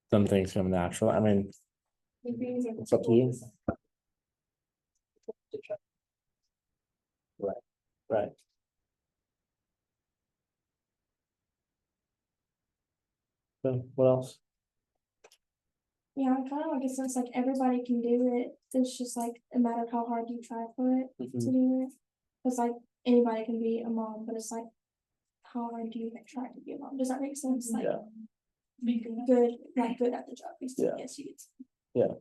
Some things come natural. I mean, it's up to you. Right, right. So what else? Yeah, I kind of like it since like everybody can do it. It's just like a matter of how hard you try for it to do it. Because like anybody can be a mom, but it's like how hard do you like, try to be a mom? Does that make sense? Like Yeah. be good, like good at the job. Yeah. Yes, you get. Yeah.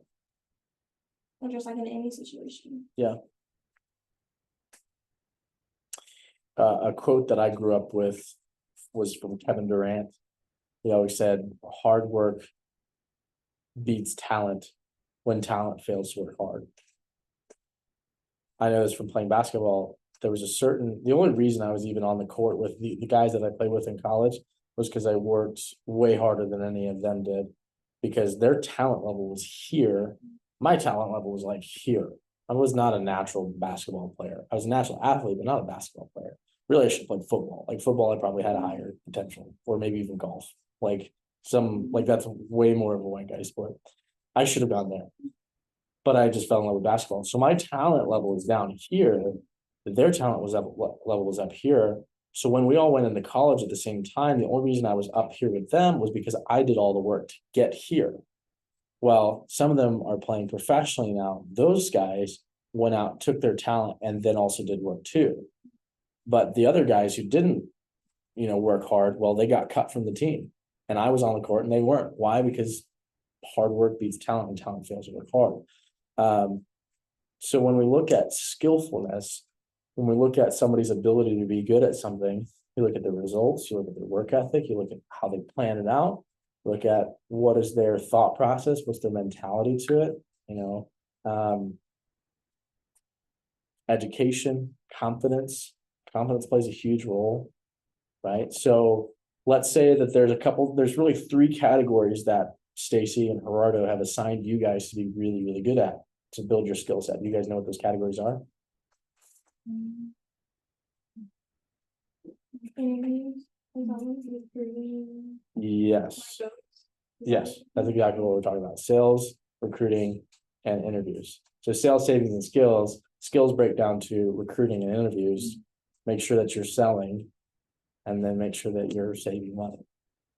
Or just like in any situation. Yeah. A quote that I grew up with was from Kevin Durant. He always said, hard work beats talent when talent fails to work hard. I know this from playing basketball. There was the only reason I was even on the court with the guys that I played with in college was because I worked way harder than any of them did, because their talent level was here. My talent level was like here. I was not a natural basketball player. I was a natural athlete, but not a basketball player. Really, I should play football. Like football, I probably had a higher potential, or maybe even golf. That's way more of a white guy sport. I should have gone there, but I just fell in love with basketball. So my talent level is down here. Their talent was level was up here. So when we all went into college at the same time, the only reason I was up here with them was because I did all the work to get here. Well, some of them are playing professionally now. Those guys went out, took their talent, and then also did work too. But the other guys who didn't, work hard, well, they got cut from the team. And I was on the court and they weren't. Why? Because hard work beats talent and talent fails to work hard. So when we look at skillfulness, when we look at somebody's ability to be good at something, you look at the results, you look at their work ethic, you look at how they plan it out, look at what is their thought process, what's their mentality to it, education, confidence. Confidence plays a huge role, right? So let's say that there's really three categories that Stacy and Gerardo have assigned you guys to be really, really good at to build your skill set. You guys know what those categories are? Yes. Yes, that's exactly what we're talking about. Sales, recruiting, and interviews. So sales, savings, and skills break down to recruiting and interviews. Make sure that you're selling, and then make sure that you're saving money,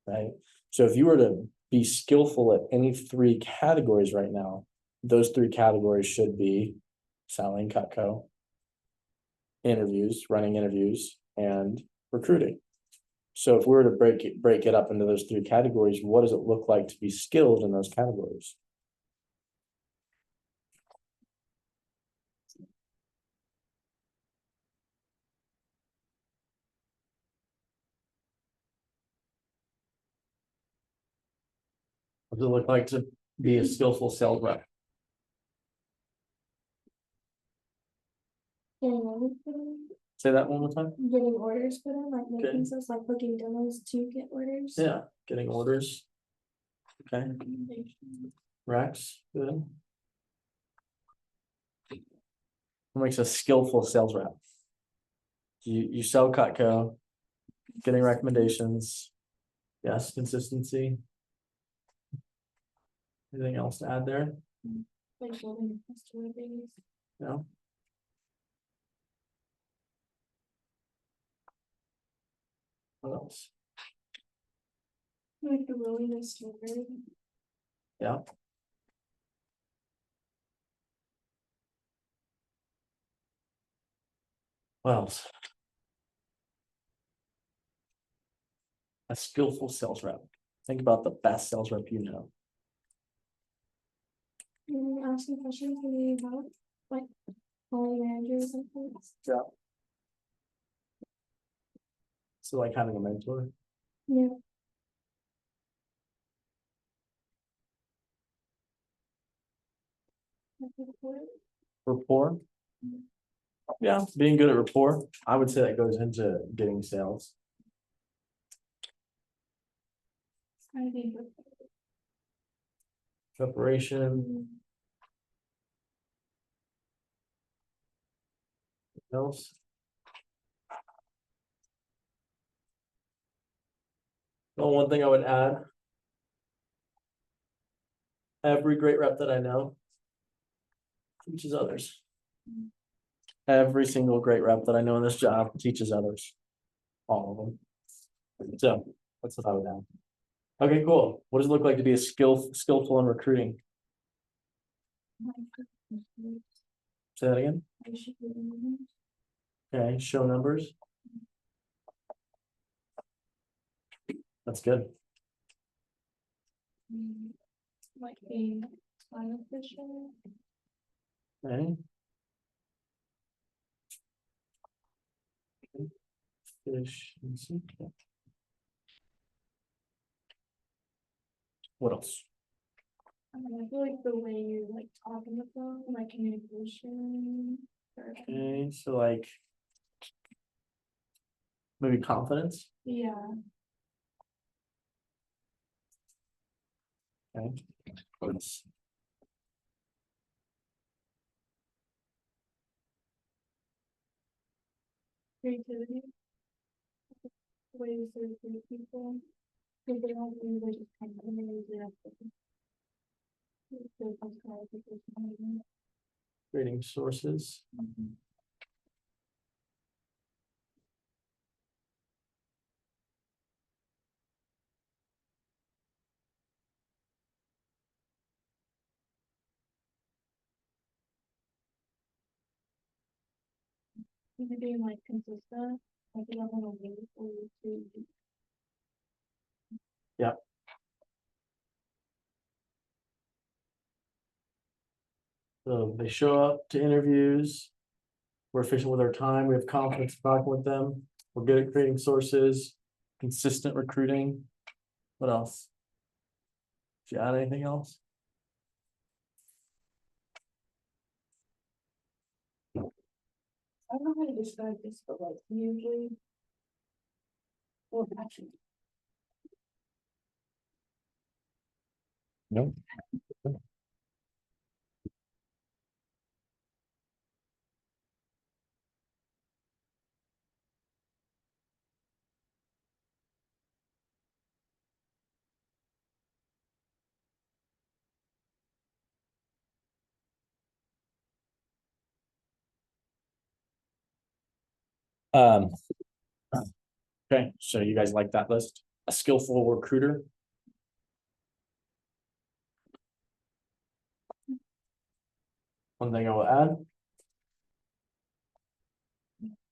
right? So if you were to be skillful at any three categories right now, those three categories should be selling, Cutco, running interviews, and recruiting. So if we were to break it up into those three categories, what does it look like to be skilled in those categories? What does it look like to be a skillful sales rep? Say that one more time. Getting orders for them, like making stuff, like booking demos to get orders. Yeah, getting orders. Okay. Rex, good. What makes a skillful sales rep? You sell Cutco, getting recommendations. Yes, consistency. Anything else to add there? Like building customer base. No. What else? Like the willingness to learn. Yeah. What else? A skillful sales rep. Think about the best sales rep you know. Asking questions when you need help, like calling managers and things. Yeah. So like having a mentor. Yeah. Rapport. Yeah, being good at rapport. I would say that goes into getting sales. I think. Preparation. What else? Well, one thing I would add Every great rep that I know teaches others. Every single great rep that I know in this job teaches others. All of them. So that's what I would have. Okay, cool. What does it look like to be a skillful in recruiting? Say that again. Okay, show numbers. That's good. Like being time efficient. Okay. Efficiency. What else? I feel like the way you like talk on the phone, like communication. Okay, so like maybe confidence. Yeah. Okay. What else? Creativity. Ways to recruit people. Because they don't really just kind of use it up. Creating sources. Even being like consistent, like you don't want to wait for you to. Yeah. So they show up to interviews. We're efficient with our time. We have confidence talking with them. We're good at creating sources, consistent recruiting. What else? Did you add anything else? I don't know how to describe this, but like usually. Well, actually. No. Um. Okay, so you guys like that list? A skillful recruiter? One thing I will add.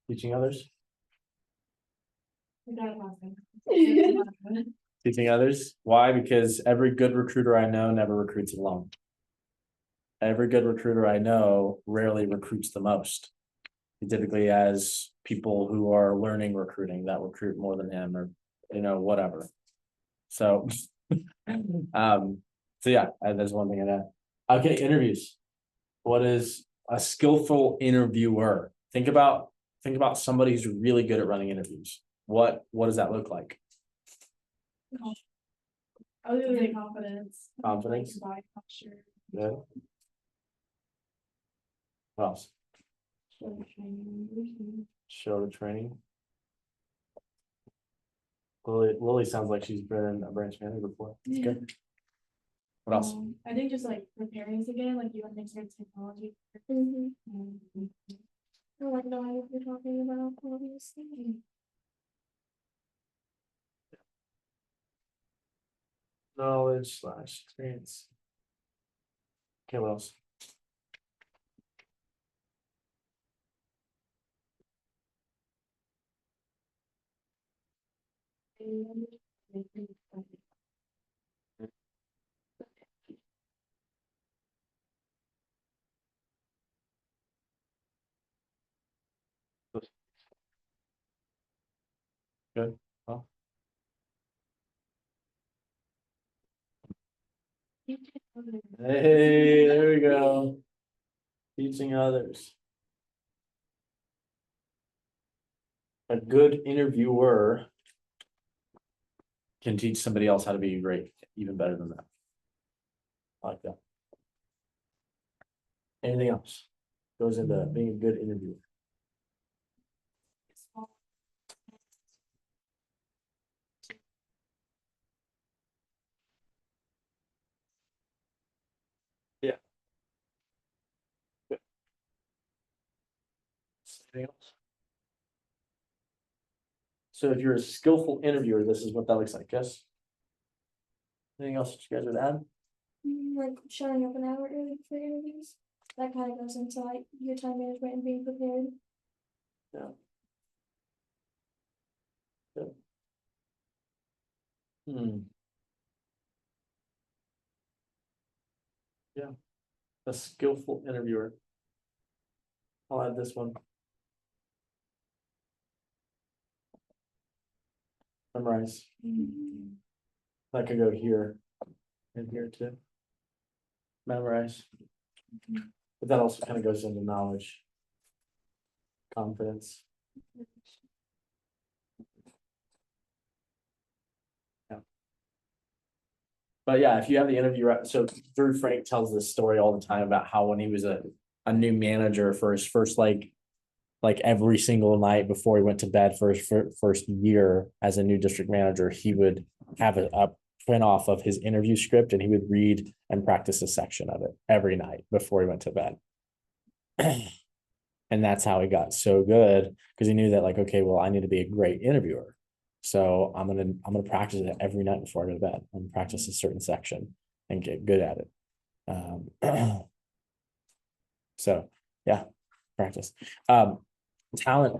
Teaching others. Teaching others. Why? Because every good recruiter I know never recruits alone. Every good recruiter I know rarely recruits the most. He typically has people who are learning recruiting that recruit more than him, or whatever. So so yeah, that's one thing I know. Okay, interviews. What is a skillful interviewer? Think about somebody who's really good at running interviews. What does that look like? Other than confidence. Confidence. Body posture. Yeah. What else? Show training. Lily sounds like she's been a branch manager before. That's good. What else? I think just like preparing again, like you understand technology. I like knowing what you're talking about, obviously. Knowledge / experience. Okay, what else? Good. Well, hey, there we go. Teaching others. A good interviewer can teach somebody else how to be great, even better than that. I like that. Anything else goes into being a good interviewer? Anything else? So if you're a skillful interviewer, this is what that looks like, yes? Anything else that you guys would add? Like showing up an hour early for interviews. That kind of goes into like your time management and being prepared. Hmm. Yeah, a skillful interviewer. I'll add this one. Memorize. That could go here and here too. Memorize. But that also kind of goes into knowledge. Confidence. Yeah. But yeah, if you have the interview, so Drew Frank tells this story all the time about how when he was a new manager for his first like every single night before he went to bed for his first year as a new district manager, he would have a print off of his interview script and he would read and practice a section of it every night before he went to bed. And that's how he got so good, because he knew that like, okay, well, I need to be a great interviewer. So I'm gonna practice it every night before I go to bed and practice a certain section and get good at it. So yeah, practice. Talent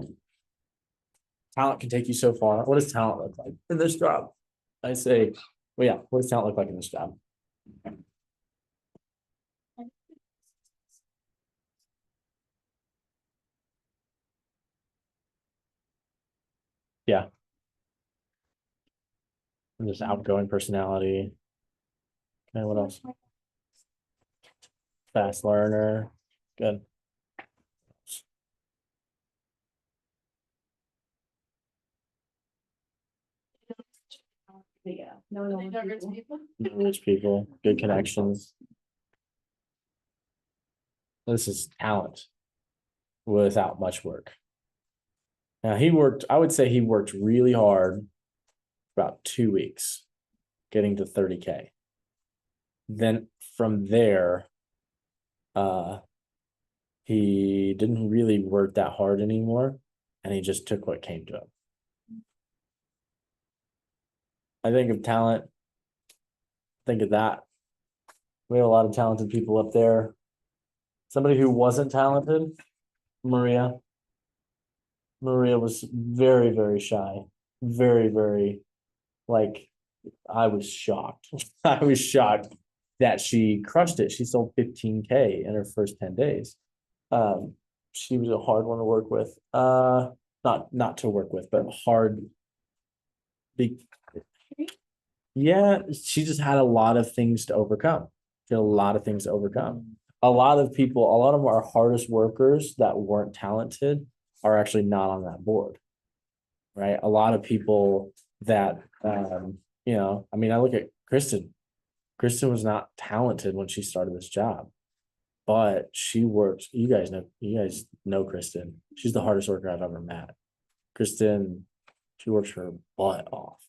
can take you so far. What does talent look like in this job? I say, well, yeah, what does talent look like in this job? Yeah. And just outgoing personality. Okay, what else? Fast learner. Good. Yeah, no, people. Rich people, good connections. This is talent without much work. Now I would say he worked really hard about 2 weeks getting to 30K. Then from there, he didn't really work that hard anymore, and he just took what came to him. I think of talent, think of that. We have a lot of talented people up there. Somebody who wasn't talented, Maria. Maria was very, very shy. Very, very, like, I was shocked. I was shocked that she crushed it. She sold 15K in her first 10 days. She was a hard one to work with. Not to work with, but hard. Yeah, she just had a lot of things to overcome. She had a lot of things to overcome. A lot of our hardest workers that weren't talented are actually not on that board. Right? A lot of people that I mean, I look at Kristen. Kristen was not talented when she started this job, but she works. You guys know Kristen. She's the hardest worker I've ever met. Kristen, she works her butt off.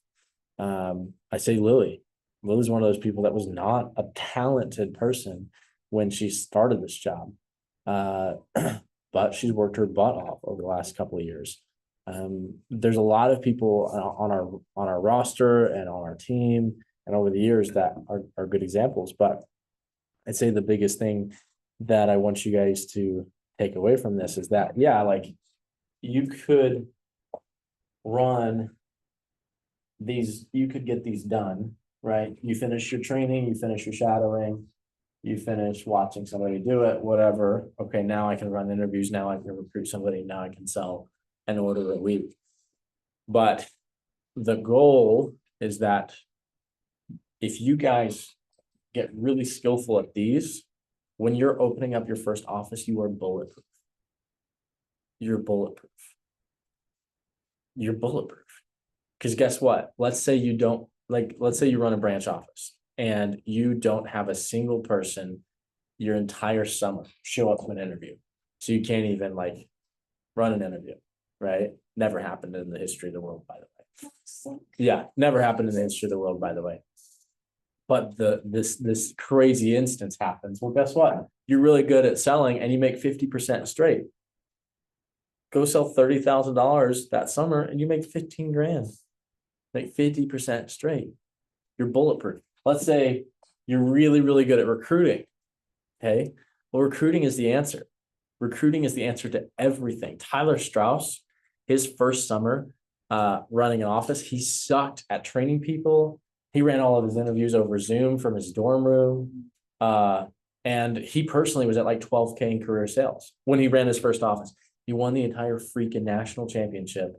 I say Lily. Lily's one of those people that was not a talented person when she started this job. But she's worked her butt off over the last couple of years. There's a lot of people on our roster and on our team and over the years that are good examples. But I'd say the biggest thing that I want you guys to take away from this is that, yeah, like you could get these done, right? You finish your training, you finish your shadowing, you finish watching somebody do it, whatever. Okay, now I can run interviews, now I can recruit somebody, now I can sell an order a week. But the goal is that if you guys get really skillful at these, when you're opening up your first office, you are bulletproof. You're bulletproof. You're bulletproof. Because guess what? Let's say you run a branch office and you don't have a single person your entire summer show up to an interview. So you can't even like run an interview, right? Never happened in the history of the world, by the way. Yeah, never happened in the history of the world, by the way. But this crazy instance happens. Well, guess what? You're really good at selling and you make 50% straight. Go sell $30,000 that summer and you make 15 grand. Make 50% straight. You're bulletproof. Let's say you're really, really good at recruiting. Okay. Well, recruiting is the answer. Recruiting is the answer to everything. Tyler Strauss, his first summer running an office, he sucked at training people. He ran all of his interviews over Zoom from his dorm room. And he personally was at like 12K in career sales when he ran his first office. He won the entire freaking national championship.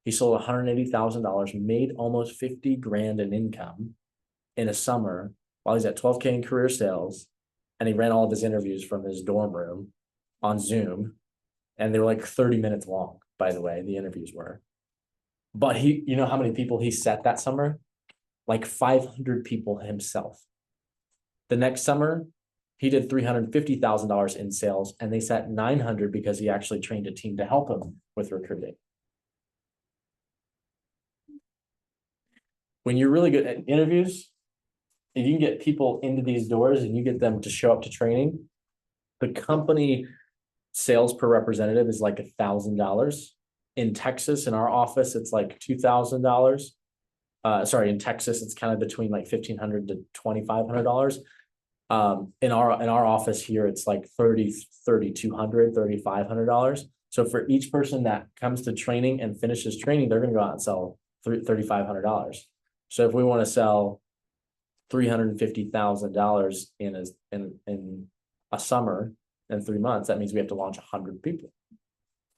He sold $180,000, made almost 50 grand in income in a summer while he's at 12K in career sales. And he ran all of his interviews from his dorm room on Zoom. And they were like 30 minutes long, by the way, the interviews were. But he, you know how many people he set that summer? Like 500 people himself. The next summer, he did $350,000 in sales, and they set 900 because he actually trained a team to help him with recruiting. When you're really good at interviews, if you can get people into these doors and you get them to show up to training, the company sales per representative is like $1,000. In Texas, in our office, it's like $2,000. Sorry, in Texas, it's kind of between like $1,500 to $2,500. In our office here, it's like $3,200, $3,500. So for each person that comes to training and finishes training, they're going to go out and sell $3,500. So if we want to sell $350,000 in a summer in 3 months, that means we have to launch 100 people.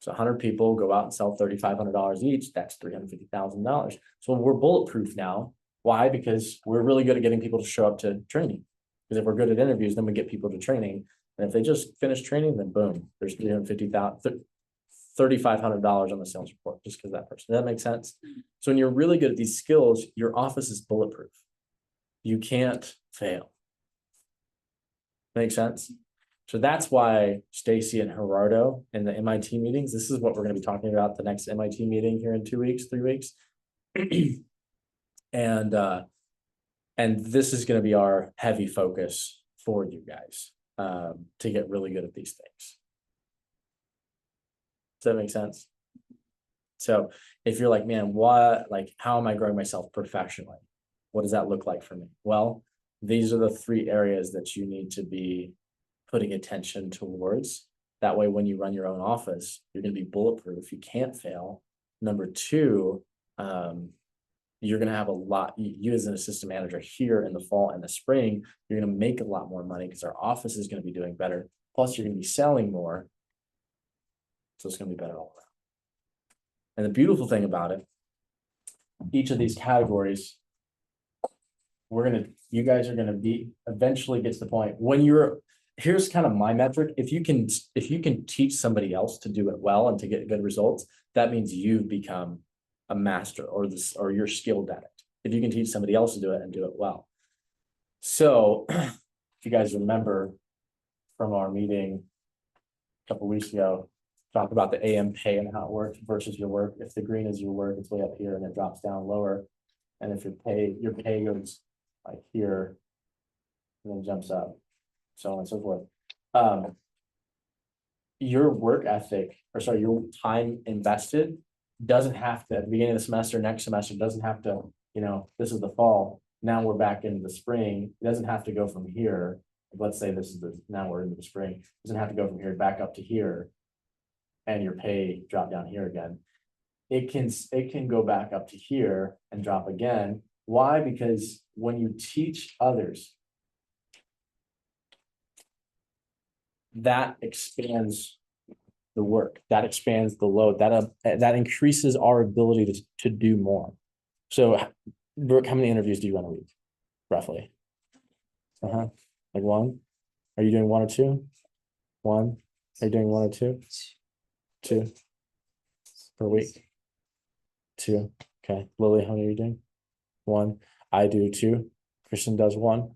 So 100 people go out and sell $3,500 each. That's $350,000. So we're bulletproof now. Why? Because we're really good at getting people to show up to training. Because if we're good at interviews, then we get people to training. And if they just finish training, then boom, there's $350,000, $3,500 on the sales report just because that person. Does that make sense? So when you're really good at these skills, your office is bulletproof. You can't fail. Make sense? So that's why Stacy and Gerardo in the MIT meetings, this is what we're going to be talking about the next MIT meeting here in 2 weeks, 3 weeks. And this is going to be our heavy focus for you guys to get really good at these things. Does that make sense? So if you're like, man, how am I growing myself professionally? What does that look like for me? Well, these are the 3 areas that you need to be putting attention towards. That way, when you run your own office, you're going to be bulletproof. You can't fail. Number 2, you're going to have a lot, you as an assistant manager here in the fall and the spring, you're going to make a lot more money because our office is going to be doing better. Plus, you're going to be selling more. So it's going to be better all around. And the beautiful thing about it, each of these categories, you guys are going to be eventually gets to the point when here's kind of my metric. If you can teach somebody else to do it well and to get good results, that means you've become a master or you're skilled at it. If you can teach somebody else to do it and do it well. So if you guys remember from our meeting a couple of weeks ago, talk about the AM pay and how it works versus your work. If the green is your work, it's way up here and it drops down lower. And if your pay goes like here and then jumps up, so on and so forth. Your work ethic, your time invested doesn't have to, at the beginning of the semester, next semester, doesn't have to, this is the fall. Now we're back into the spring. It doesn't have to go from here. Let's say now we're into the spring. It doesn't have to go from here back up to here and your pay drop down here again. It can go back up to here and drop again. Why? Because when you teach others, that expands the work, that expands the load, that increases our ability to do more. So, Brooke, how many interviews do you run a week, roughly? Like 1? Are you doing 1 or 2? 1? Are you doing 1 or 2? 2 per week. 2. Okay, Lily, how many are you doing? 1. I do 2. Kristen does 1.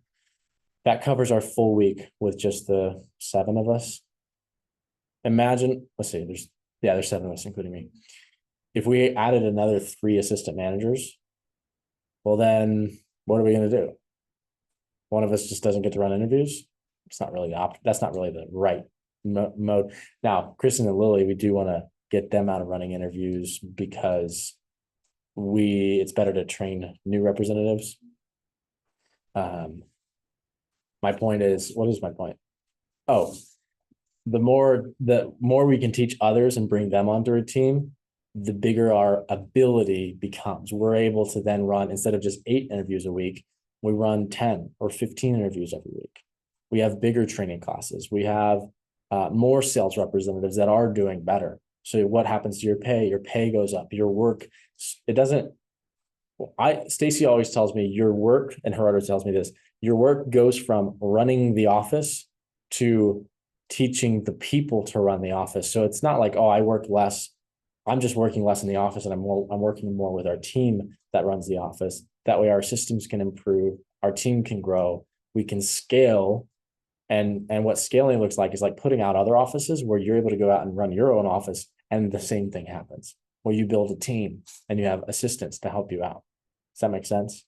That covers our full week with just the 7 of us. Imagine, let's see, there's 7 of us, including me. If we added another 3 assistant managers, well, then what are we going to do? One of us just doesn't get to run interviews. It's not really that's not really the right mode. Now, Kristen and Lily, we do want to get them out of running interviews because it's better to train new representatives. My point is, what is my point? Oh, the more we can teach others and bring them onto a team, the bigger our ability becomes. We're able to then run, instead of just 8 interviews a week, we run 10 or 15 interviews every week. We have bigger training classes. We have more sales representatives that are doing better. So what happens to your pay? Your pay goes up. Your work, it doesn't. Stacy always tells me your work, and Gerardo tells me this, your work goes from running the office to teaching the people to run the office. So it's not like, oh, I work less. I'm just working less in the office and I'm working more with our team that runs the office. That way our systems can improve, our team can grow, we can scale. And what scaling looks like is like putting out other offices where you're able to go out and run your own office, and the same thing happens where you build a team and you have assistants to help you out. Does that make sense?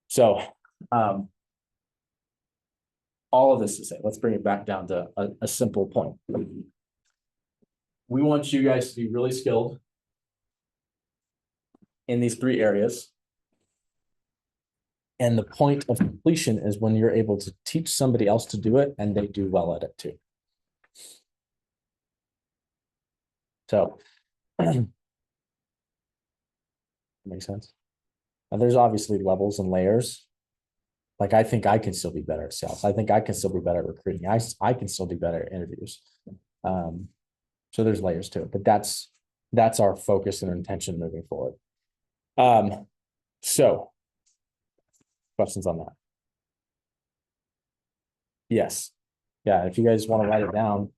So all of this to say, let's bring it back down to a simple point. We want you guys to be really skilled in these 3 areas. And the point of completion is when you're able to teach somebody else to do it and they do well at it too. So, makes sense. And there's obviously levels and layers. Like, I think I can still be better at sales. I think I can still be better at recruiting. I can still be better at interviews. So there's layers to it, but that's our focus and intention moving forward. So questions on that? Yes. Yeah, if you guys want to write it down,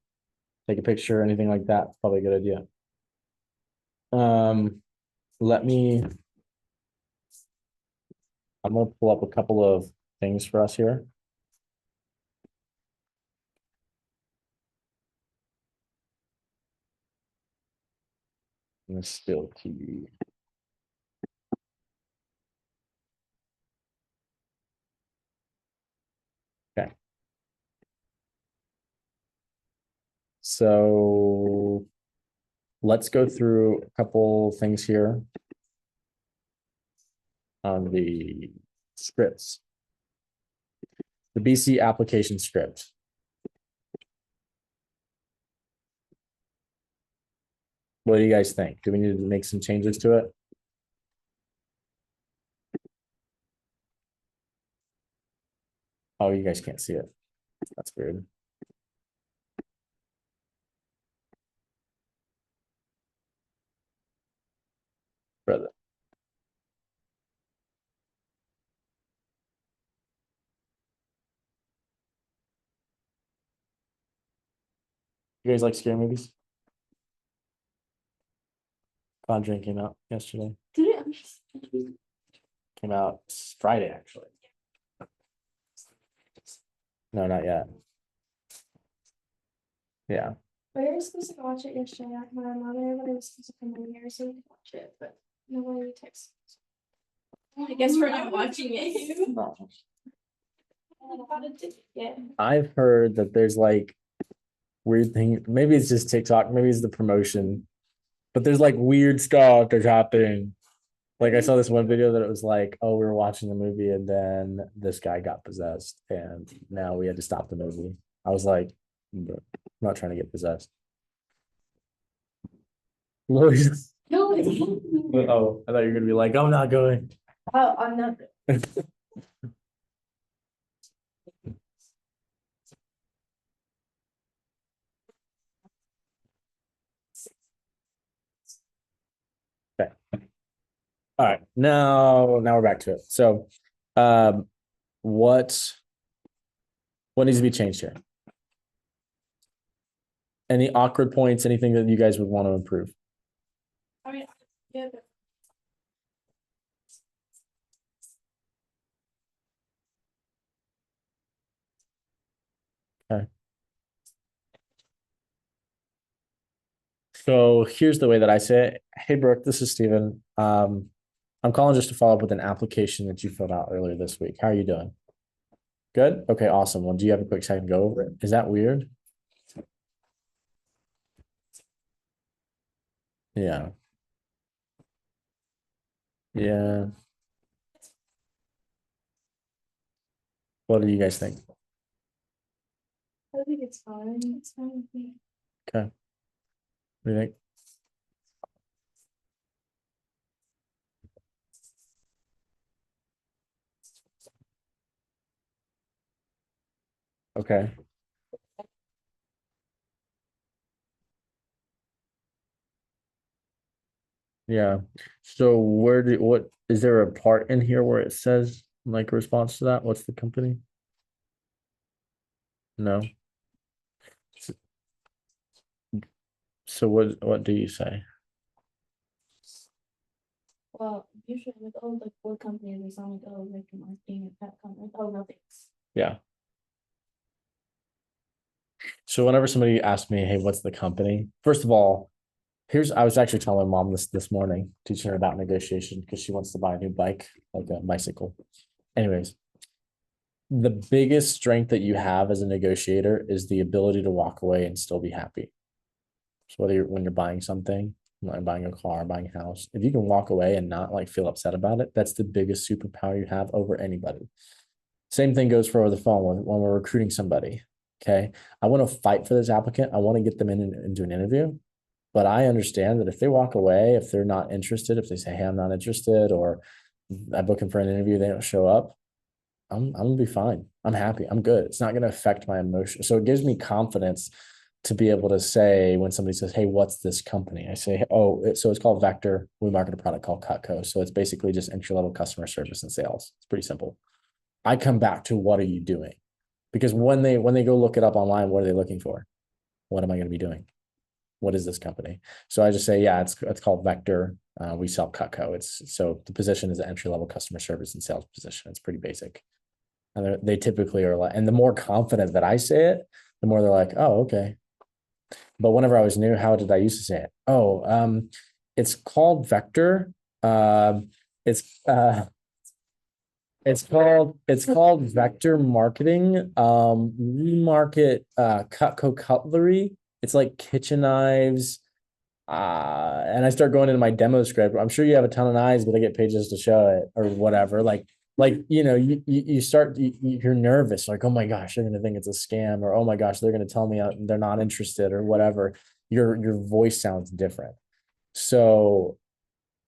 take a picture, anything like that, probably a good idea. I'm gonna pull up a couple of things for us here. I'm gonna spill tea. Okay. So let's go through a couple things here on the scripts. The BC application script. What do you guys think? Do we need to make some changes to it? Oh, you guys can't see it. That's weird. Brother. You guys like scary movies? Conjuring came out yesterday. Did it? Came out Friday, actually. No, not yet. Yeah. We were supposed to watch it yesterday at my mother, but it was supposed to come in here, so we could watch it, but nobody texted. I guess we're not watching it. Yeah. I've heard that there's like weird thing. Maybe it's just TikTok. Maybe it's the promotion, but there's like weird stuff that's happening. Like I saw this one video that it was like, oh, we were watching the movie and then this guy got possessed and now we had to stop the movie. I was like, I'm not trying to get possessed. Louise. No, Oh, I thought you were gonna be like, I'm not going. oh, I'm not. All right, now we're back to it. So, what needs to be changed here? Any awkward points? Anything that you guys would want to improve? I mean, yeah, but So here's the way that I say it. Hey, Brooke, this is Steven. I'm calling just to follow up with an application that you filled out earlier this week. How are you doing? Good? Okay, awesome. Well, do you have a quick second to go over it? Is that weird? Yeah. Yeah. What do you guys think? I think it's fine. It's fine with me. Okay. What do you think? Okay. Yeah. So what is there a part in here where it says like a response to that? What's the company? No. So what do you say? Well, usually with all the food companies, it's only go like marketing and pet company. Oh, no thanks. Yeah. So whenever somebody asks me, hey, what's the company? First of all, I was actually telling my mom this morning, teaching her about negotiation because she wants to buy a new bike, like a bicycle. Anyways, the biggest strength that you have as a negotiator is the ability to walk away and still be happy. So whether when you're buying something, like buying a car, buying a house, if you can walk away and not like feel upset about it, that's the biggest superpower you have over anybody. Same thing goes for over the phone when we're recruiting somebody. Okay. I want to fight for this applicant. I want to get them into an interview. But I understand that if they walk away, if they're not interested, if they say, hey, I'm not interested, or I book them for an interview, they don't show up, I'm gonna be fine. I'm happy. I'm good. It's not gonna affect my emotion. So it gives me confidence to be able to say when somebody says, hey, what's this company? I say, oh, so it's called Vector. We market a product called Cutco. So it's basically just entry-level customer service and sales. It's pretty simple. I come back to what are you doing? Because when they go look it up online, what are they looking for? What am I going to be doing? What is this company? So I just say, yeah, it's called Vector. We sell Cutco. So the position is an entry level customer service and sales position. It's pretty basic, and they typically are like. And the more confident that I say it, the more they're like, oh, okay. But whenever I was new, how did I used to say it? Oh, it's called Vector. It's it's called Vector Marketing. We market Cutco cutlery. It's like kitchen knives. And I start going into my demo script. I'm sure you have a ton of knives, but I get pages to show it or whatever. You start you're nervous, like, oh my gosh, they're gonna think it's a scam, or oh my gosh, they're gonna tell me they're not interested or whatever. Your voice sounds different. So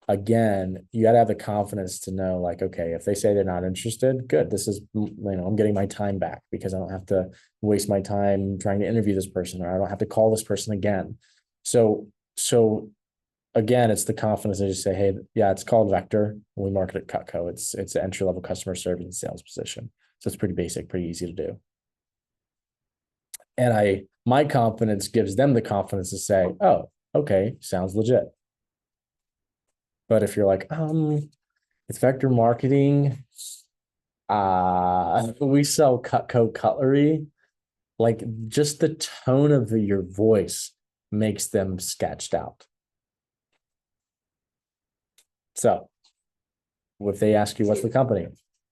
again, you got to have the confidence to know, like, okay, if they say they're not interested, good. This is, I'm getting my time back because I don't have to waste my time trying to interview this person, or I don't have to call this person again. So again, it's the confidence to just say, hey, yeah, it's called Vector. We market at Cutco. It's an entry level customer service and sales position. So it's pretty basic, pretty easy to do. And my confidence gives them the confidence to say, oh, okay, sounds legit. But if you're like, it's Vector Marketing, we sell Cutco cutlery, like just the tone of your voice makes them sketched out. So if they ask you what's the company,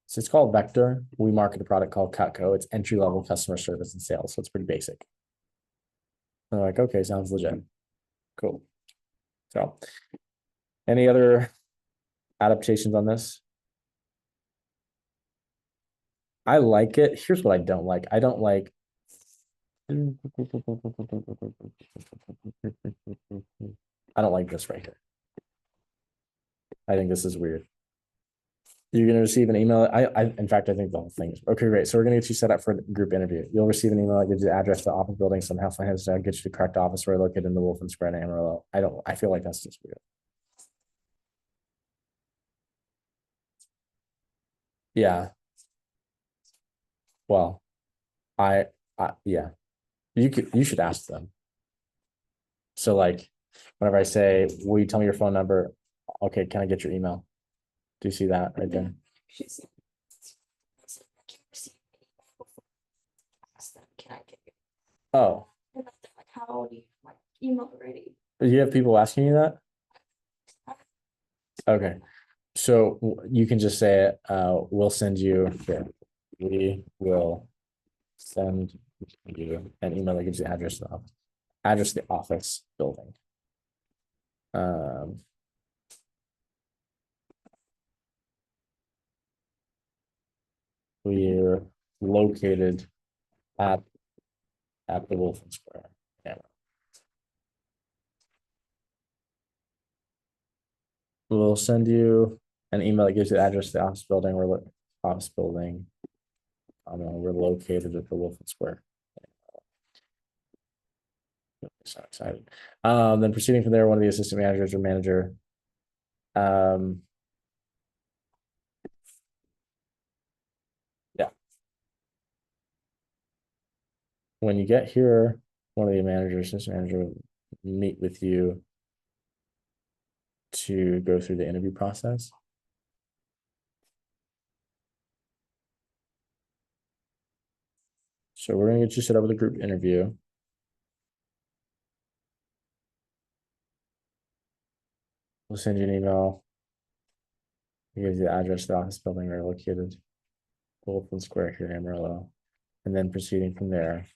so it's called Vector. We market a product called Cutco. It's entry level customer service and sales, so it's pretty basic. They're like, okay, sounds legit. Cool. So any other adaptations on this? I like it. Here's what I don't like. I don't like. I don't like this right here. I think this is weird. You're going to receive an email. In fact, I think the whole thing is okay. Great. So we're going to get you set up for a group interview. You'll receive an email that gives you the address to the office building. Somehow find out to get you to the correct office where located in the Wolfen Square in Amarillo. I feel like that's just weird. Yeah. Well, yeah, you should ask them. So like, whenever I say, will you tell me your phone number? Okay, can I get your email? Do you see that right there? Can I get Oh, like how old you like email already? you have people asking you that? Okay. So you can just say it, we'll send you here. We will send you an email that gives you the address of the office building. Um. We're located at the Wolfen Square. Yeah. We'll send you an email that gives you the address to the office building. Office building. We're located at the Wolfen Square. So excited. Then proceeding from there, one of the assistant managers or manager. Yeah. When you get here, one of the managers, assistant manager, will meet with you to go through the interview process. So we're gonna get you set up with a group interview. We'll send you an email. It gives you the address of the office building where we're located. Wolfen Square here in Amarillo. And then proceeding from there.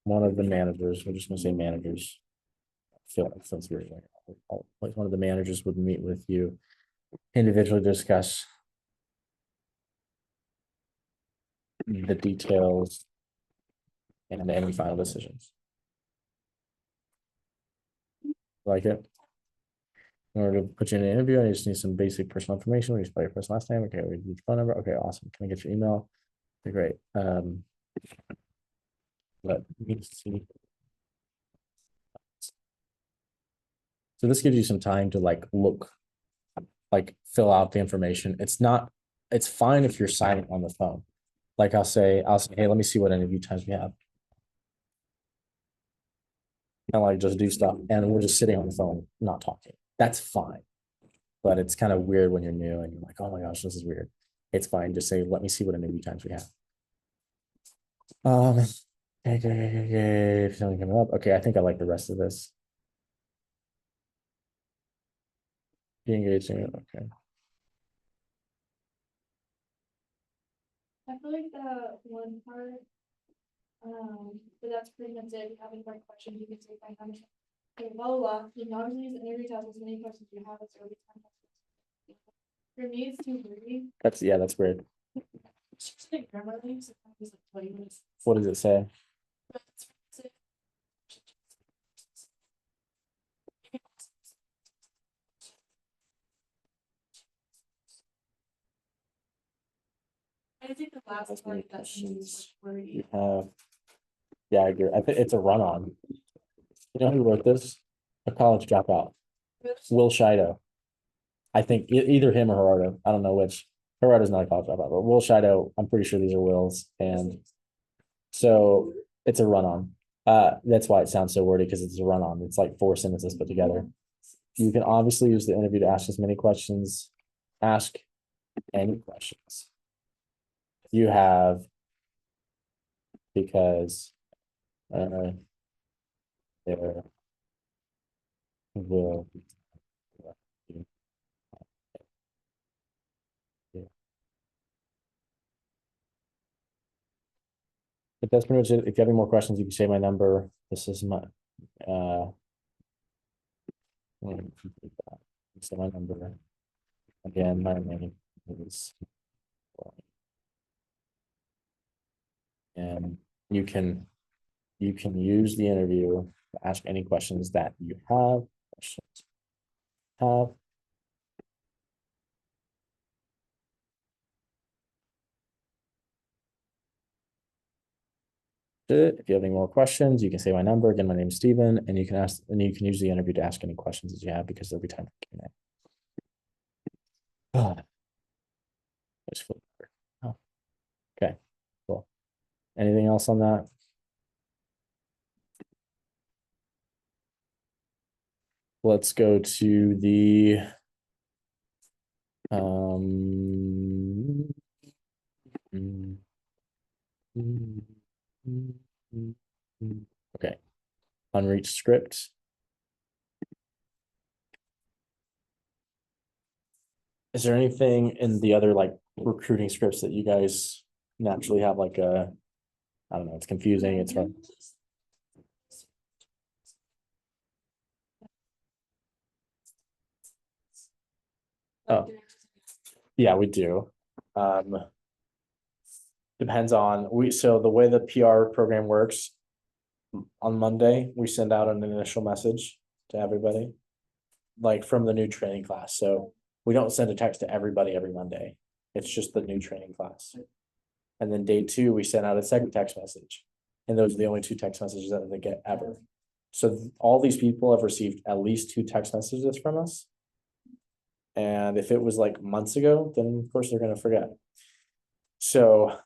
One of the managers, we're just gonna say managers. I feel like since we're like one of the managers would meet with you individually to discuss the details and any final decisions. Like it? In order to put you in an interview, I just need some basic personal information. We just spell your first last name. Okay, we need your phone number. Okay, awesome. Can I get your email? Okay, great. Let me see. So this gives you some time to like look, like fill out the information. It's fine if you're silent on the phone. Like I'll say, hey, let me see what interview times we have. And like just do stuff. And we're just sitting on the phone, not talking. That's fine. But it's kind of weird when you're new and you're like, oh my gosh, this is weird. It's fine. Just say, let me see what interview times we have. Okay, if something coming up. Okay, I think I like the rest of this. Be engaging. Okay. I feel like the one part, but that's pretty much it. If you have any more questions, you can say by comment. Okay, Lola, you can obviously use the interview to ask as many questions you have as early time. For me, it's too wordy. That's weird. It's just like grammar things, sometimes like 20 minutes. What does it say? But it's it. I think the last part that she's wordy. Yeah, I agree. I think it's a run-on. You know who wrote this? A college dropout, Will Shido. I think either him or Gerardo. I don't know which. Gerardo's not a college dropout, but Will Shido, I'm pretty sure these are Will's. And so it's a run-on. That's why it sounds so wordy, because it's a run-on. It's like 4 sentences put together. You can obviously use the interview to ask as many questions. Ask any questions you have, because there will be. But that's pretty much it. If you have any more questions, you can say my number. This is my say my number. Again, my name is. And you can use the interview to ask any questions that you have. If you have any more questions, you can say my number. Again, my name is Steven, and you can use the interview to ask any questions that you have, because there'll be time for Q&A. Oh, okay, cool. Anything else on that? Let's go to the okay, unreached script. Is there anything in the other like recruiting scripts that you guys naturally have like a, I don't know, it's confusing, it's hard. Oh. do you- Yeah, we do. Depends on, so the way the PR program works. On Monday, we send out an initial message to everybody. Like from the new training class, so we don't send a text to everybody every Monday. It's just the new training class. And then day two, we send out a second text message. And those are the only two text messages that they get ever. So all these people have received at least two text messages from us. And if it was like months ago, then of course they're gonna forget. So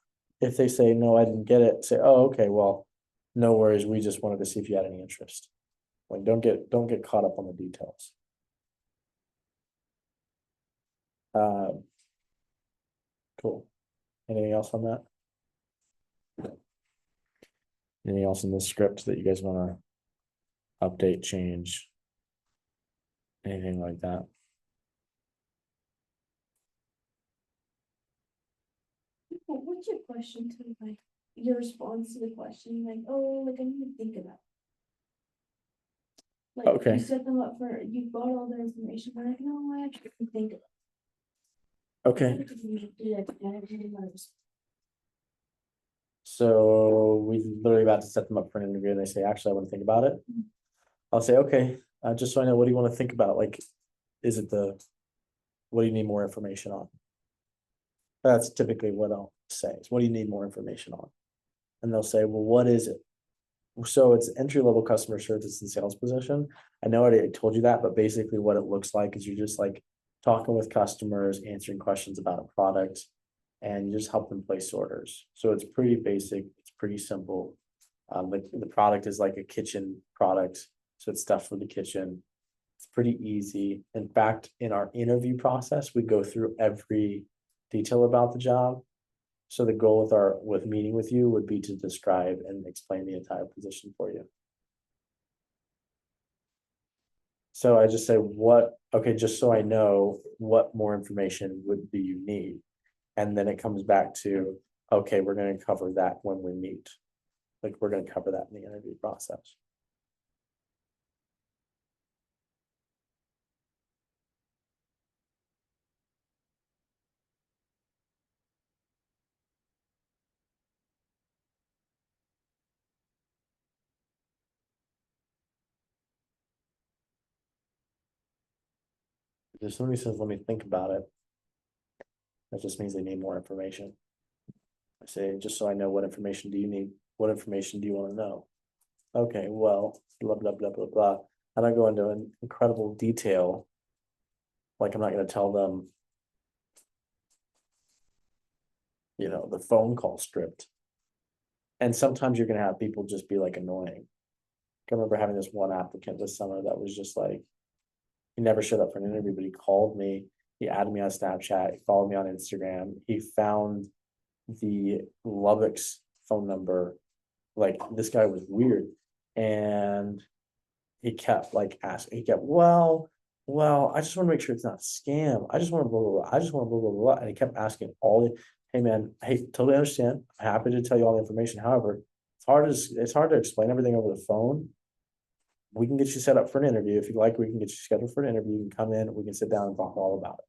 if they say, no, I didn't get it, say, oh, okay, well, no worries, we just wanted to see if you had any interest. Like, don't get caught up on the details. Cool. Anything else on that? Anything else in the script that you guys wanna update, change? Anything like that? What's your question to like, your response to the question, like, oh, like I need to think about it. Like, Okay. you set them up for, you got all their information, but like, no, I actually can think of it. Okay, Because you usually do that, and I really wanna respond. so we literally about to set them up for an interview and they say, actually, I wanna think about it. I'll say, okay, just so I know, what do you wanna think about? Like, is it what do you need more information on? That's typically what I'll say, is what do you need more information on? And they'll say, well, what is it? So it's entry-level customer service and sales position. I know I already told you that, but basically what it looks like is you're just like talking with customers, answering questions about a product. And you just help them place orders. So it's pretty basic, it's pretty simple. Like the product is like a kitchen product, so it's stuff for the kitchen. It's pretty easy. In fact, in our interview process, we go through every detail about the job. So the goal with meeting with you would be to describe and explain the entire position for you. So I just say, okay, just so I know, what more information do you need? And then it comes back to, okay, we're gonna cover that when we meet. Like, we're gonna cover that in the interview process. If somebody says, let me think about it, that just means they need more information. I say, just so I know, what information do you need? What information do you wanna know? Okay, well, blah, blah, blah, blah, blah. And I go into an incredible detail. Like, I'm not gonna tell them, the phone call script. And sometimes you're gonna have people just be like annoying. I remember having this one applicant this summer that was just like, he never showed up for an interview, but he called me, he added me on Snapchat, he followed me on Instagram, he found the Lubbock's phone number. Like, this guy was weird, and he kept like asking, well, I just wanna make sure it's not a scam, I just wanna blah, blah, blah, I just wanna blah, blah, blah, and he kept asking hey, man, hey, totally understand, I'm happy to tell you all the information, however, it's hard to explain everything over the phone. We can get you set up for an interview, if you like, we can get you scheduled for an interview, you can come in, we can sit down and talk all about it.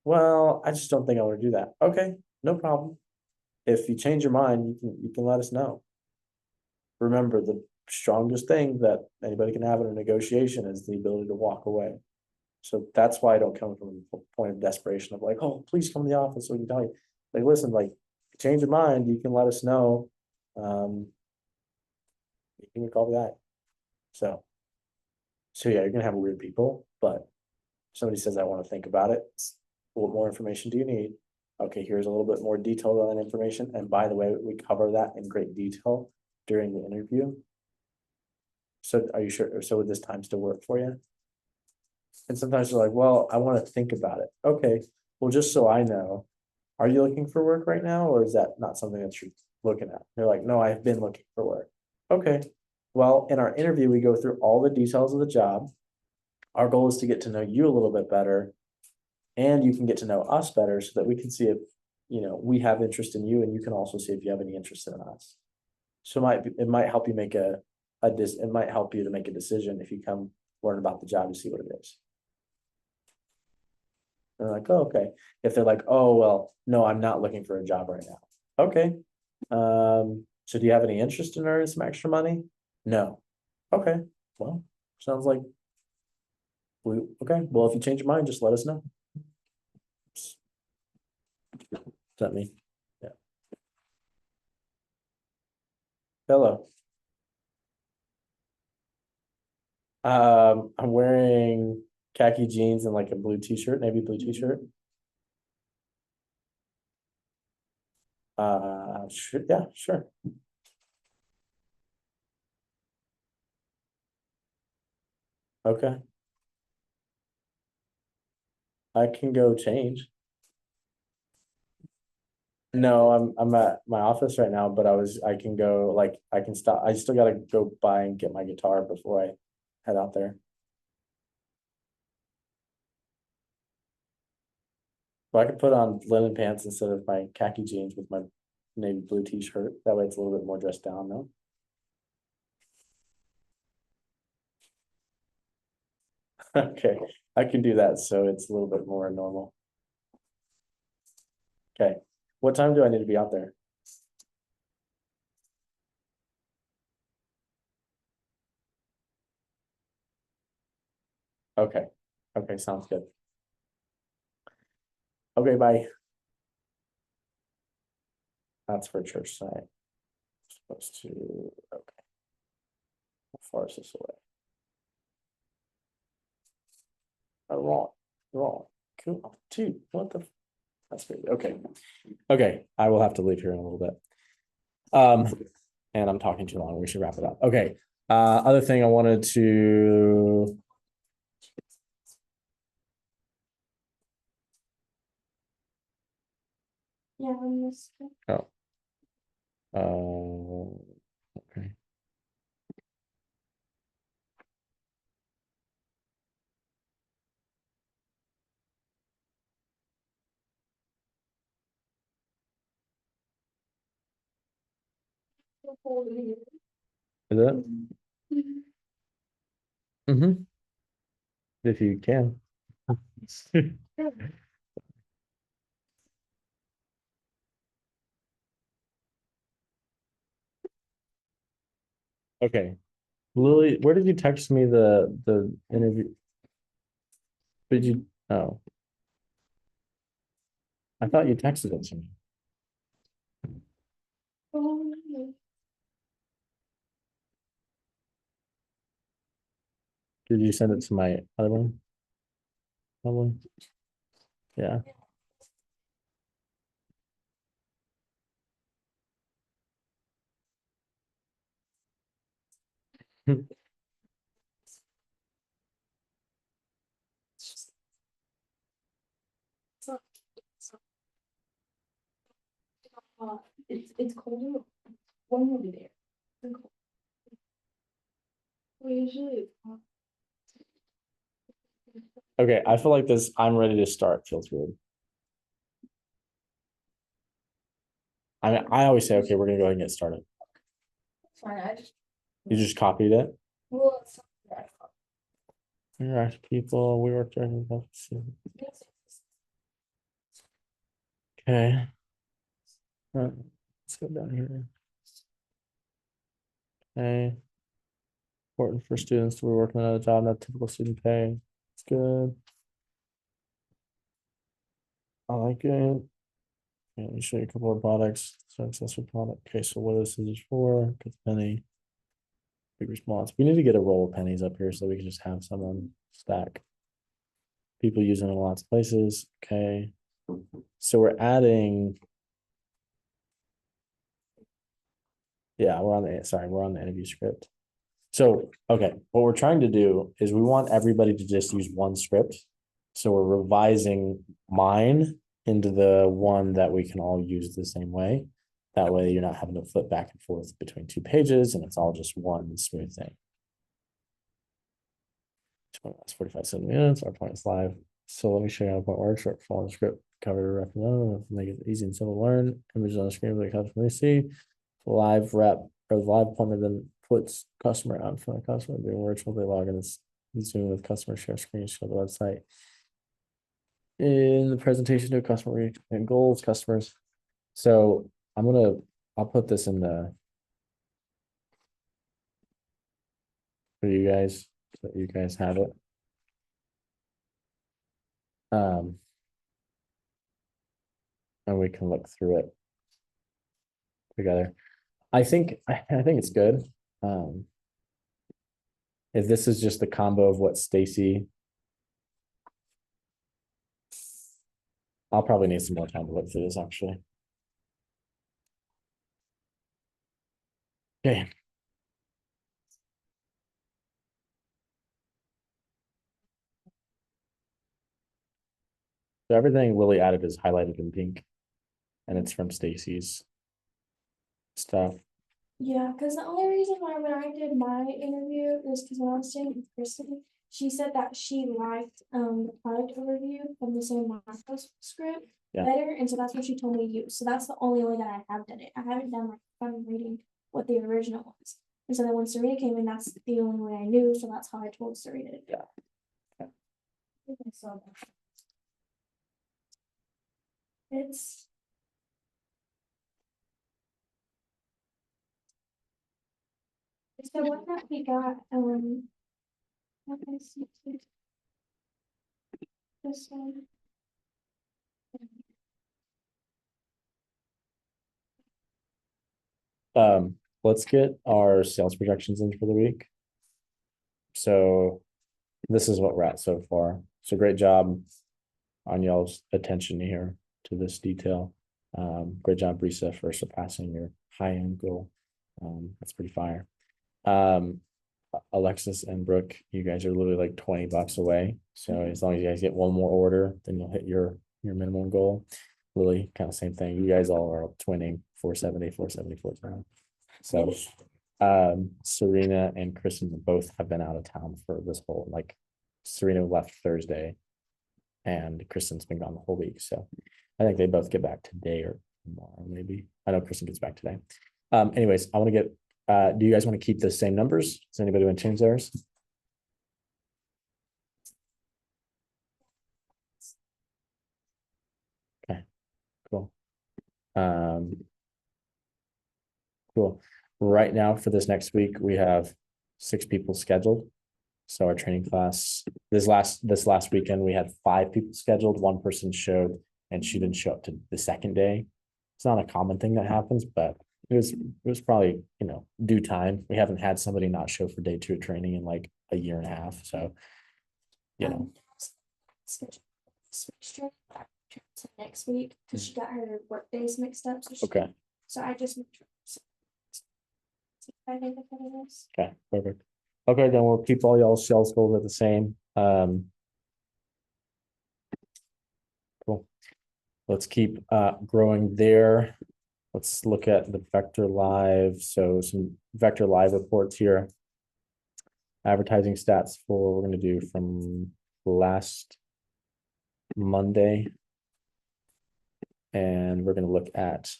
Well, I just don't think I wanna do that, okay, no problem. If you change your mind, you can let us know. Remember, the strongest thing that anybody can have in a negotiation is the ability to walk away. So that's why I don't come from a point of desperation of like, oh, please come to the office so we can tell you. Like, listen, like, change your mind, you can let us know. You can call me back. So yeah, you're gonna have weird people, but somebody says, I wanna think about it. What more information do you need? Okay, here's a little bit more detail on that information, and by the way, we cover that in great detail during the interview. So are you sure, so would this time still work for you? And sometimes they're like, well, I wanna think about it. Okay, well, just so I know, are you looking for work right now, or is that not something that you're looking at? They're like, no, I've been looking for work. Okay, well, in our interview, we go through all the details of the job. Our goal is to get to know you a little bit better, and you can get to know us better so that we can see if, we have interest in you, and you can also see if you have any interest in us. So it might help you make it might help you to make a decision if you come learn about the job and see what it is. They're like, oh, okay. If they're like, oh, well, no, I'm not looking for a job right now. Okay. So do you have any interest in earning some extra money? No. Okay, well, sounds like. Okay, well, if you change your mind, just let us know. Does that mean? Yeah. Hello. I'm wearing khaki jeans and like a blue t-shirt, navy blue t-shirt. Sure, yeah, sure. Okay. I can go change. No, I'm at my office right now, but I can go, like, I can stop, I still gotta go by and get my guitar before I head out there. But I could put on linen pants instead of my khaki jeans with my navy blue t-shirt. That way it's a little bit more dressed down, though. Okay, I can do that, so it's a little bit more normal. Okay, what time do I need to be out there? Okay, okay, sounds good. Okay, bye. That's for church site. Supposed to, okay. How far is this away? Oh, wrong. Cool, dude, what the? That's crazy, okay. Okay, I will have to leave here in a little bit. And I'm talking too long, we should wrap it up. Okay, other thing I wanted to. Yeah, I'm just. Oh. Okay. Is it? Mm-hmm. If you can. Okay. Lily, where did you text me the interview? Did you, oh, I thought you texted it to me. Did you send it to my other one? Probably. Yeah. It's cold. One will be there. It's cold. Well, usually it's hot. Okay, I feel like this, I'm ready to start, feels weird. I always say, okay, we're gonna go ahead and get started. Fine, I just. You just copied it? Well, it's. Interact people, we worked during. Okay. Let's go down here. Okay. Important for students to be working on a job, not typical student pay. It's good. I like it. Let me show you a couple of products. Successful product. Okay, so what this is for? Good penny. Big response. We need to get a roll of pennies up here so we can just have someone stack. People using it in lots of places. Okay. So we're adding. Yeah, we're on the interview script. So, okay, what we're trying to do is we want everybody to just use one script. So we're revising mine into the one that we can all use the same way. That way you're not having to flip back and forth between two pages and it's all just one smooth thing. That's 45 minutes, our point is live. So let me show you how the point works. Follow the script, cover, recommend, make it easy and simple to learn. Images on the screen, like customer see. Live rep or live appointment then puts customer out in front of customer. Doing virtual, they log in Zoom with customer share screen, show the website. in the presentation to customer and goals, customers. So I'll put this in the for you guys, so you guys have it. And we can look through it together. I think it's good. If this is just the combo of what Stacy, I'll probably need some more time to look through this actually. Okay. So everything Lily added is highlighted in pink. And it's from Stacy's stuff. Yeah, because the only reason why when I did my interview is because when I was staying with Kristen, she said that she liked the product overview from the same Marcos script Yeah. better, and so that's what she told me to use. So that's the only way that I have done it. I haven't done like fun reading what the original was. And so then when Serena came in, that's the only way I knew, so that's how I told Serena to do it. Yeah. I saw that. It's the one that we got, let me see. This one. Let's get our sales projections in for the week. So this is what we're at so far. So great job on y'all's attention here to this detail. Great job, Brisa, for surpassing your high-end goal. That's pretty fire. Alexis and Brooke, you guys are literally like $20 away. So as long as you guys get one more order, then you'll hit your minimum goal. Lily, kind of same thing. You guys all are twinning 470, 470, 470. So Serena and Kristen both have been out of town for this whole, like Serena left Thursday and Kristen's been gone the whole week. So I think they both get back today or tomorrow, maybe. I know Kristen gets back today. Anyways, I want to get do you guys want to keep the same numbers? Does anybody want to change theirs? Okay, cool. Cool. Right now for this next week, we have 6 people scheduled. So our training class, this last weekend, we had 5 people scheduled. 1 person showed and she didn't show up to the second day. It's not a common thing that happens, but it was probably, due time. We haven't had somebody not show for day 2 of training in like a year and a half. So, Switched her to next week because she got her work days mixed up. Okay. So I just moved her. I think that's what it is. Okay, perfect. Okay, then we'll keep all y'all sales goals at the same. Cool. Let's keep growing there. Let's look at the Vector Live. So some Vector Live reports here. Advertising stats for we're going to do from last Monday. And we're going to look at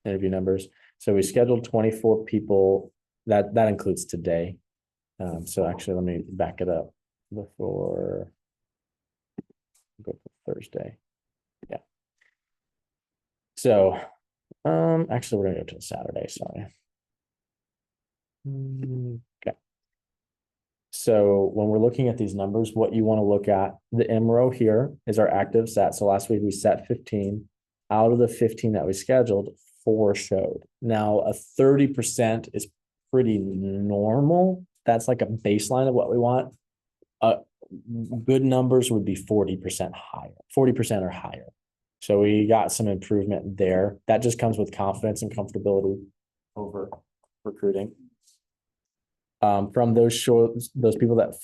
interview numbers. So we scheduled 24 people. That includes today. So actually, let me back it up before go for Thursday. Yeah. So, actually, we're gonna go to Saturday. Sorry. Okay. So when we're looking at these numbers, what you want to look at, the M row here is our active set. So last week we set 15. Out of the 15 that we scheduled, 4 showed. Now a 30% is pretty normal. That's like a baseline of what we want. Good numbers would be 40% higher, 40% or higher. So we got some improvement there. That just comes with confidence and comfortability over recruiting. From those people that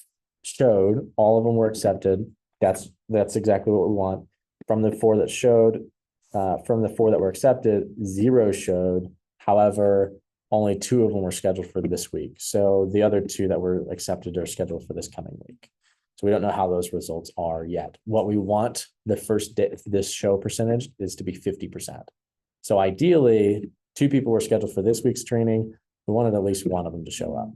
showed, all of them were accepted. That's exactly what we want. From the 4 that showed, from the 4 that were accepted, 0 showed. However, only 2 of them were scheduled for this week. So the other 2 that were accepted are scheduled for this coming week. So we don't know how those results are yet. What we want the first day, this show percentage is to be 50%. So ideally, 2 people were scheduled for this week's training. We wanted at least one of them to show up.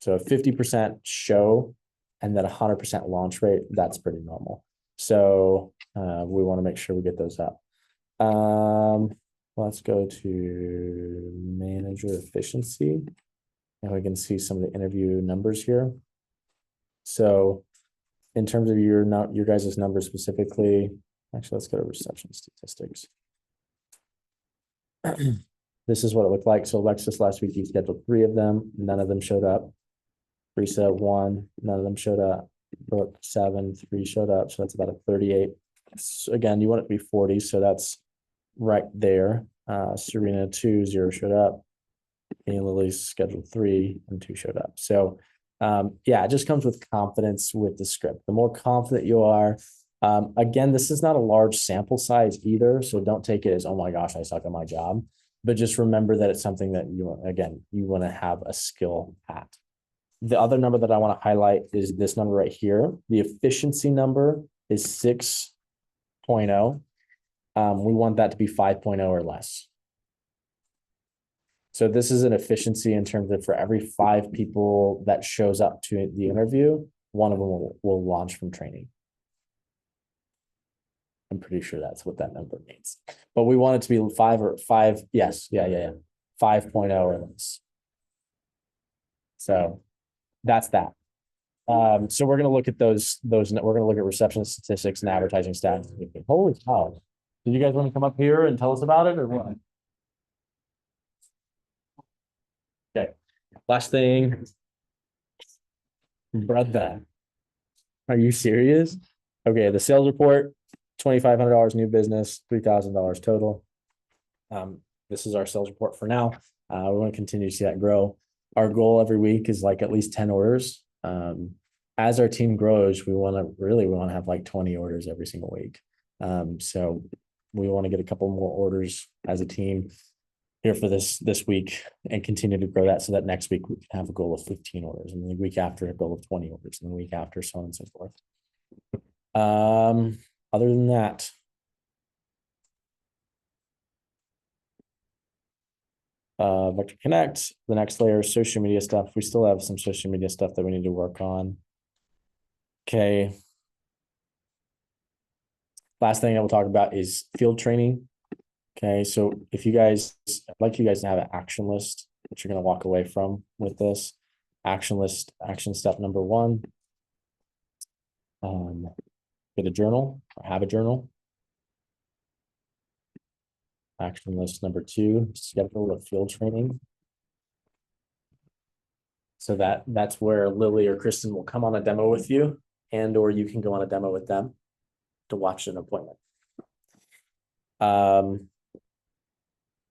So 50% show and then 100% launch rate, that's pretty normal. So we want to make sure we get those up. Let's go to manager efficiency. And we can see some of the interview numbers here. So in terms of your guys' numbers specifically, actually, let's go to reception statistics. This is what it looked like. So Alexis last week, you scheduled 3 of them. None of them showed up. Risa 1, none of them showed up. Brooke 7, 3 showed up. So that's about a 38. So again, you want it to be 40. So that's right there. Serena 2, 0 showed up. And Lily's scheduled 3 and 2 showed up. So yeah, it just comes with confidence with the script. The more confident you are, again, this is not a large sample size either. So don't take it as, oh my gosh, I suck at my job. But just remember that it's something that you want to have a skill at. The other number that I want to highlight is this number right here. The efficiency number is 6.0. We want that to be 5.0 or less. So this is an efficiency in terms of for every 5 people that shows up to the interview, 1 of them will launch from training. I'm pretty sure that's what that number means. But we want it to be 5. Yes. Yeah. 5.0 or less. So that's that. So we're going to look at those, we're going to look at reception statistics and advertising stats. Holy cow. Do you guys want to come up here and tell us about it or what? Okay. Last thing. Brother. Are you serious? Okay. The sales report, $2,500 new business, $3,000 total. This is our sales report for now. We want to continue to see that grow. Our goal every week is like at least 10 orders. As our team grows, we want to have like 20 orders every single week. So we want to get a couple more orders as a team here for this week and continue to grow that so that next week we can have a goal of 15 orders and the week after a goal of 20 orders and the week after so on and so forth. Other than that, Vector Connect, the next layer is social media stuff. We still have some social media stuff that we need to work on. Okay. Last thing I will talk about is field training. Okay, so if you guys, I'd like you guys to have an action list that you're going to walk away from with this action list. Action step number 1. Get a journal or have a journal. Action list number 2, schedule a field training. So that's where Lily or Kristen will come on a demo with you, and or you can go on a demo with them to watch an appointment.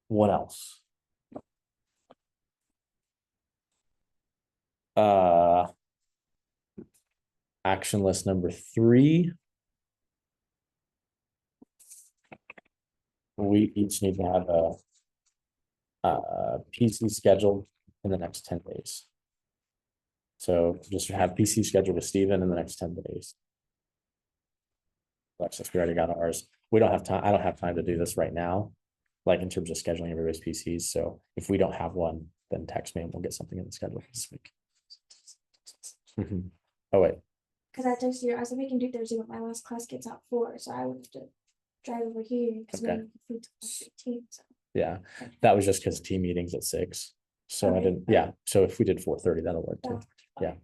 What else? Action list number 3. We each need to have a PC scheduled in the next 10 days. So just have PC scheduled with Steven in the next 10 days. Alexis, we already got ours. We don't have time. I don't have time to do this right now, like in terms of scheduling everybody's PCs. So if we don't have one, then text me and we'll get something in the schedule this week. Oh, wait. Because I texted you, I said we can do Thursday, but my last class gets out 4, so I would have to drive over here because Okay. we have 15. So. Yeah, that was just because team meetings at 6. So Okay. I didn't, yeah. So if we did 4:30, that'll work too. Yeah.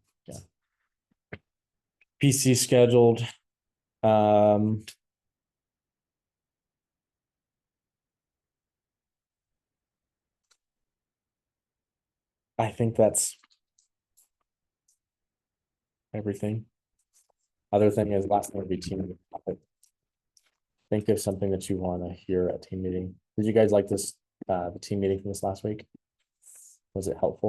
PC scheduled. I think that's everything. Other thing is last thing would be team meeting topic. Think of something that you want to hear at team meeting. Did you guys like this the team meeting from this last week? Was it helpful?